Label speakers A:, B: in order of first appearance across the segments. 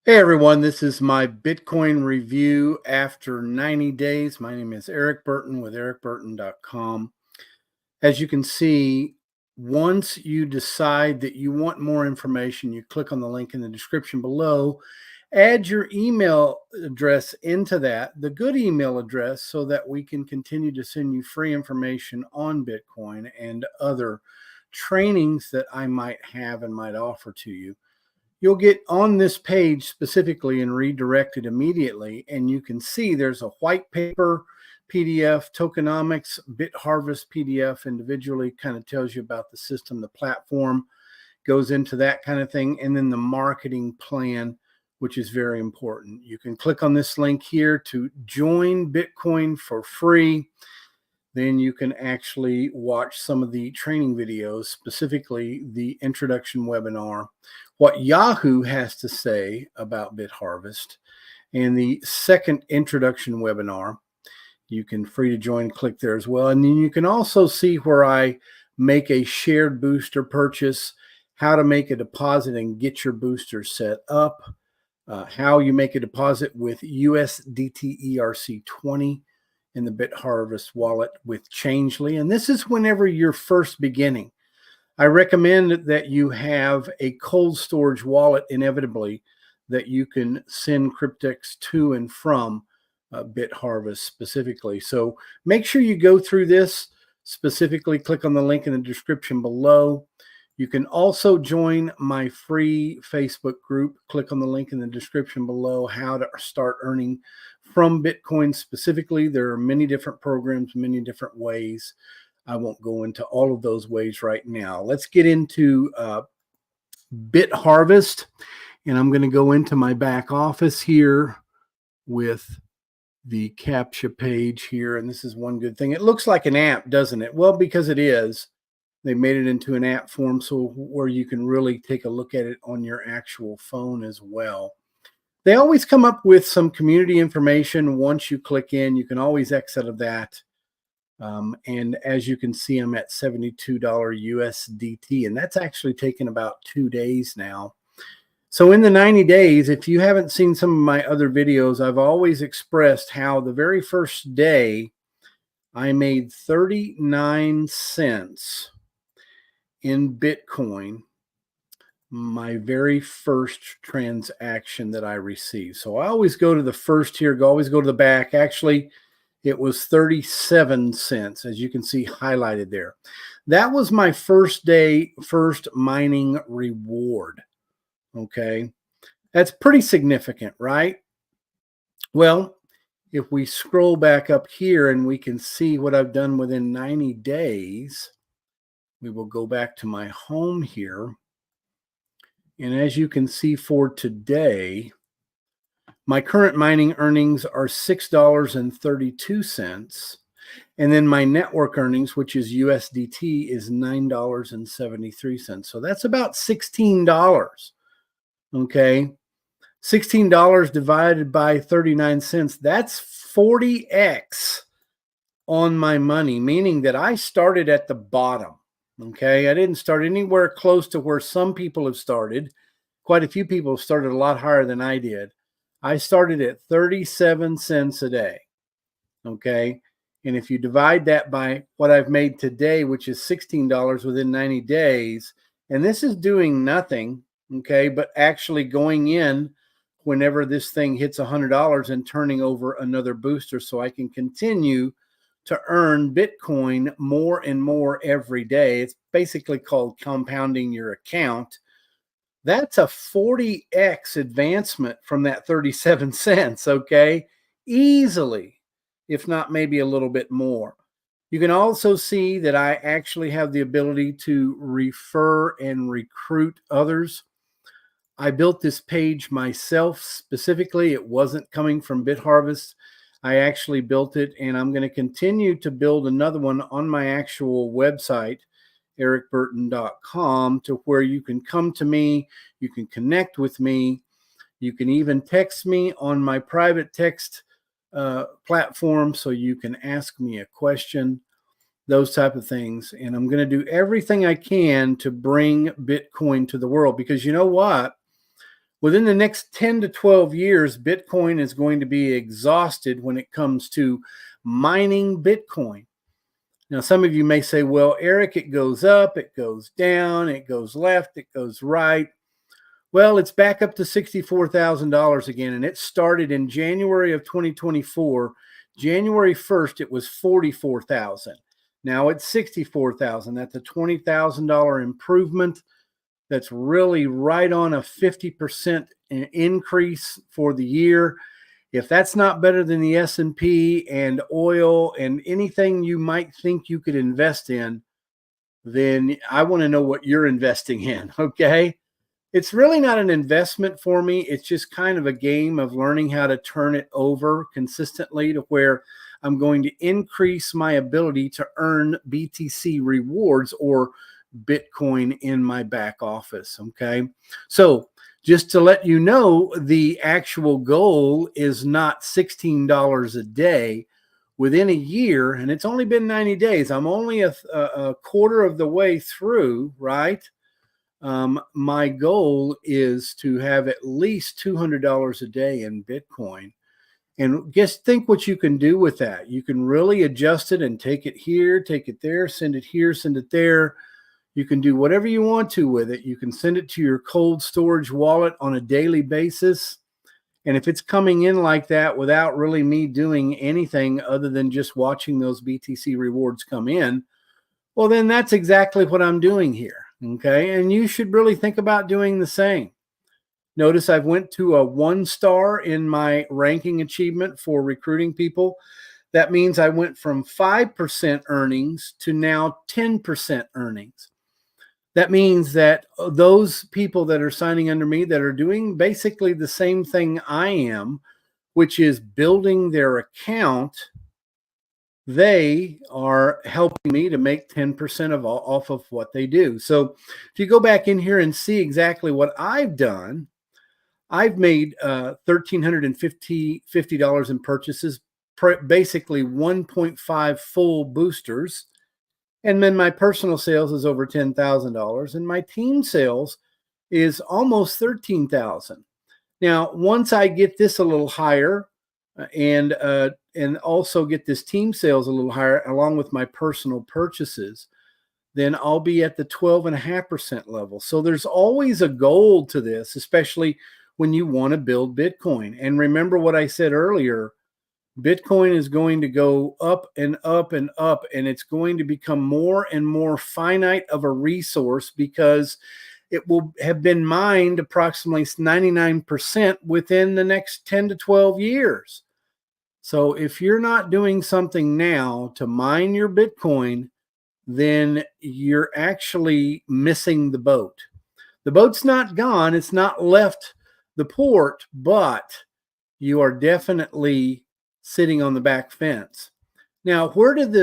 A: Hey everyone, this is my Bitcoin review after 90 days. My name is Erik Burton with ericburton.com. As you can see, once you decide that you want more information, you click on the link in the description below, add your email address into that, the good email address, so that we can continue to send you free information on Bitcoin and other trainings that I might have and might offer to you. You'll get on this page specifically and redirected immediately, and you can see there's a white paper PDF, tokenomics, BitHarvest PDF individually, kind of tells you about the system, the platform, goes into that kind of thing, and then the marketing plan, which is very important. You can click on this link here to join Bitcoin for free. Then you can actually watch some of the training videos, specifically the introduction webinar, what Yahoo has to say about BitHarvest, and the second introduction webinar. You can free to join, click there as well. And then you can also see where I make a shared booster purchase, how to make a deposit and get your booster set up, how you make a deposit with USDT ERC20 in the BitHarvest wallet with Changely. And this is whenever you're first beginning. I recommend that you have a cold storage wallet inevitably that you can send Cryptex to and from BitHarvest specifically. So make sure you go through this specifically. Click on the link in the description below. You can also join my free Facebook group. Click on the link in the description below, how to start earning from Bitcoin specifically. There are many different programs, many different ways. I won't go into all of those ways right now. Let's get into BitHarvest, and I'm going to go into my back office here with the CAPTCHA page here, and this is one good thing. It looks like an app, doesn't it? Well, because it is. They made it into an app form, so where you can really take a look at it on your actual phone as well. They always come up with some community information. Once you click in, you can always exit out of that. And as you can see, I'm at $72 USDT, and that's actually taken about 2 days now. So in the 90 days, if you haven't seen some of my other videos, I've always expressed how the very first day I made 39 cents in Bitcoin, my very first transaction that I received. So I always go to the first here, always go to the back. Actually, it was 37 cents, as you can see highlighted there. That was my first day, first mining reward. Okay. That's pretty significant, right? Well, if we scroll back up here and we can see what I've done within 90 days, we will go back to my home here. And as you can see for today, my current mining earnings are $6.32. And then my network earnings, which is USDT, is $9.73. So that's about $16. Okay. $16 divided by 39 cents. That's 40x on my money, meaning that I started at the bottom. Okay, I didn't start anywhere close to where some people have started. Quite a few people have started a lot higher than I did. I started at 37 cents a day. Okay, and if you divide that by what I've made today, which is $16 within 90 days, and this is doing nothing, okay, but actually going in whenever this thing hits $100 and turning over another booster so I can continue to earn Bitcoin more and more every day. It's basically called compounding your account. That's a 40x advancement from that 37 cents, okay? Easily, if not maybe a little bit more. You can also see that I actually have the ability to refer and recruit others. I built this page myself specifically. It wasn't coming from BitHarvest. I actually built it, and I'm going to continue to build another one on my actual website, ericburton.com, to where you can come to me, you can connect with me, you can even text me on my private text platform, so you can ask me a question, those type of things. And I'm going to do everything I can to bring Bitcoin to the world, because you know what? Within the next 10 to 12 years, Bitcoin is going to be exhausted when it comes to mining Bitcoin. Now, some of you may say, well, Erik, it goes up, it goes down, it goes left, it goes right. Well, it's back up to $64,000 again, and it started in January of 2024. January 1st, it was $44,000. Now it's $64,000. That's a $20,000 improvement. That's really right on a 50% increase for the year. If that's not better than the S&P and oil and anything you might think you could invest in, then I want to know what you're investing in, okay? It's really not an investment for me. It's just kind of a game of learning how to turn it over consistently to where I'm going to increase my ability to earn BTC rewards or Bitcoin in my back office, okay? So just to let you know, the actual goal is not $16 a day. Within a year, and it's only been 90 days, I'm only a quarter of the way through, right? My goal is to have at least $200 a day in Bitcoin. And just think what you can do with that. You can really adjust it and take it here, take it there, send it here, send it there. You can do whatever you want to with it. You can send it to your cold storage wallet on a daily basis. And if it's coming in like that without really me doing anything other than just watching those BTC rewards come in, well, then that's exactly what I'm doing here. Okay. And you should really think about doing the same. Notice I've went to a 1-star in my ranking achievement for recruiting people. That means I went from 5% earnings to now 10% earnings. That means that those people that are signing under me that are doing basically the same thing I am, which is building their account, they are helping me to make 10% off of what they do. So if you go back in here and see exactly what I've done, I've made $1,350 in purchases, basically 1.5 full boosters. And then my personal sales is over $10,000, and my team sales is almost $13,000. Now, once I get this a little higher, and also get this team sales a little higher, along with my personal purchases, then I'll be at the 12.5% level. So there's always a goal to this, especially when you want to build Bitcoin. And remember what I said earlier. Bitcoin is going to go up and up and up, and it's going to become more and more finite of a resource because it will have been mined approximately 99% within the next 10 to 12 years. So if you're not doing something now to mine your Bitcoin, then you're actually missing the boat. The boat's not gone. It's not left the port, but you are definitely sitting on the back fence. Now, where did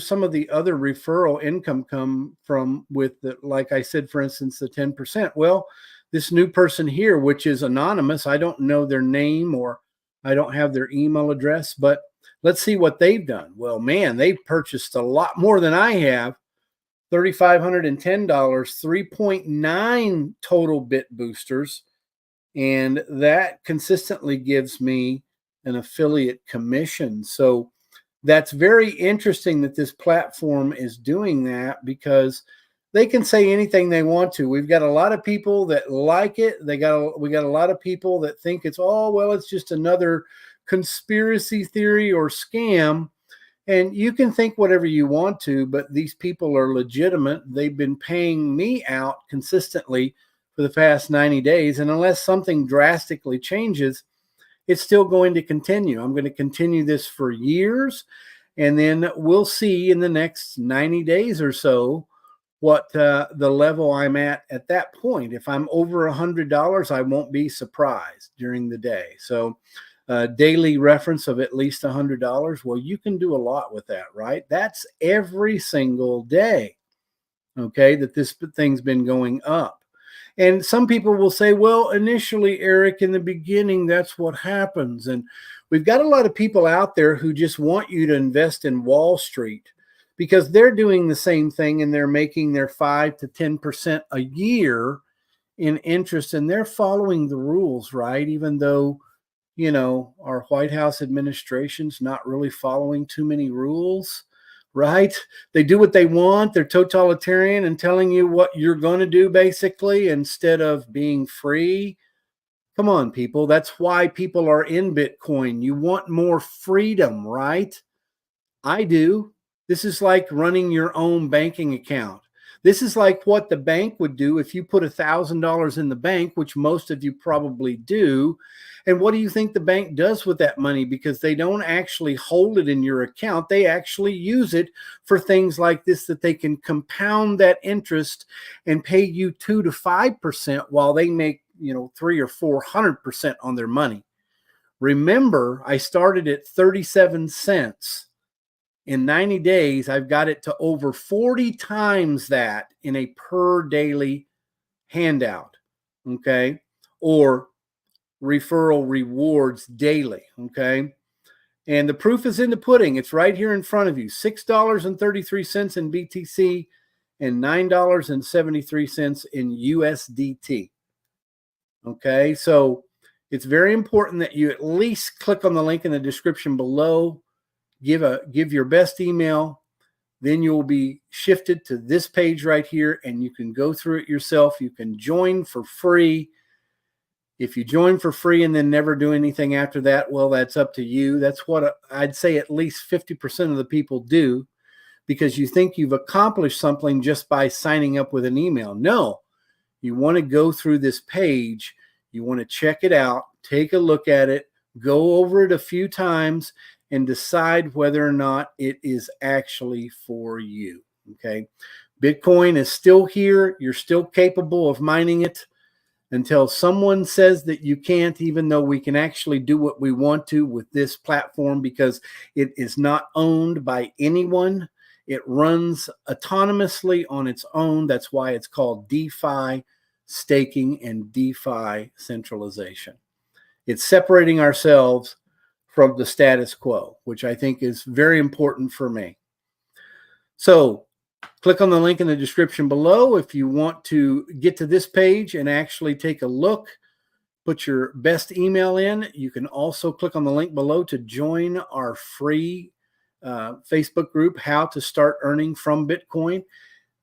A: some of the other referral income come from with the, like I said, for instance, the 10%? Well, this new person here, which is anonymous, I don't know their name or I don't have their email address, but let's see what they've done. Well, man, they've purchased a lot more than I have. $3,510, 3.9 total bit boosters. And that consistently gives me an affiliate commission. So that's very interesting that this platform is doing that because they can say anything they want to. We've got a lot of people that like it. We got a lot of people that think it's, oh, well, it's just another conspiracy theory or scam. And you can think whatever you want to, but these people are legitimate. They've been paying me out consistently for the past 90 days. And unless something drastically changes, it's still going to continue. I'm going to continue this for years. And then we'll see in the next 90 days or so what the level I'm at that point. If I'm over $100, I won't be surprised during the day. So daily reference of at least $100. Well, you can do a lot with that, right? That's every single day, okay, that this thing's been going up. And some people will say, well, initially, Erik, in the beginning, that's what happens. And we've got a lot of people out there who just want you to invest in Wall Street because they're doing the same thing and they're making their 5 to 10% a year in interest, and they're following the rules, right? Even though, you know, our White House administration's not really following too many rules, right? They do what they want. They're totalitarian and telling you what you're going to do, basically, instead of being free. Come on, people. That's why people are in Bitcoin. You want more freedom, right? I do. This is like running your own banking account. This is like what the bank would do if you put $1,000 in the bank, which most of you probably do. And what do you think the bank does with that money? Because they don't actually hold it in your account. They actually use it for things like this, that they can compound that interest and pay you 2 to 5% while they make, you know, 300 or 400% on their money. Remember, I started at 37 cents. In 90 days, I've got it to over 40 times that in a per daily handout, okay, or referral rewards daily, okay? And the proof is in the pudding. It's right here in front of you. $6.33 in BTC and $9.73 in USDT, okay? So it's very important that you at least click on the link in the description below, give your best email, then you'll be shifted to this page right here, and you can go through it yourself. You can join for free. If you join for free and then never do anything after that, well, that's up to you. That's what I'd say at least 50% of the people do, because you think you've accomplished something just by signing up with an email. No, you want to go through this page. You want to check it out, take a look at it, go over it a few times, and decide whether or not it is actually for you, okay? Bitcoin is still here. You're still capable of mining it until someone says that you can't, even though we can actually do what we want to with this platform, because it is not owned by anyone. It runs autonomously on its own. That's why it's called DeFi staking and DeFi centralization. It's separating ourselves from the status quo, which I think is very important for me. So click on the link in the description below if you want to get to this page and actually take a look. Put your best email in. You can also click on the link below to join our free Facebook group, How to Start Earning from Bitcoin.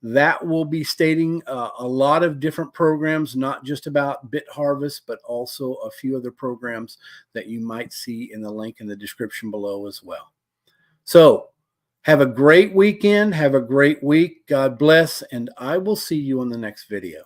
A: That will be stating a lot of different programs, not just about BitHarvest, but also a few other programs that you might see in the link in the description below as well. So have a great weekend. Have a great week. God bless. And I will see you in the next video.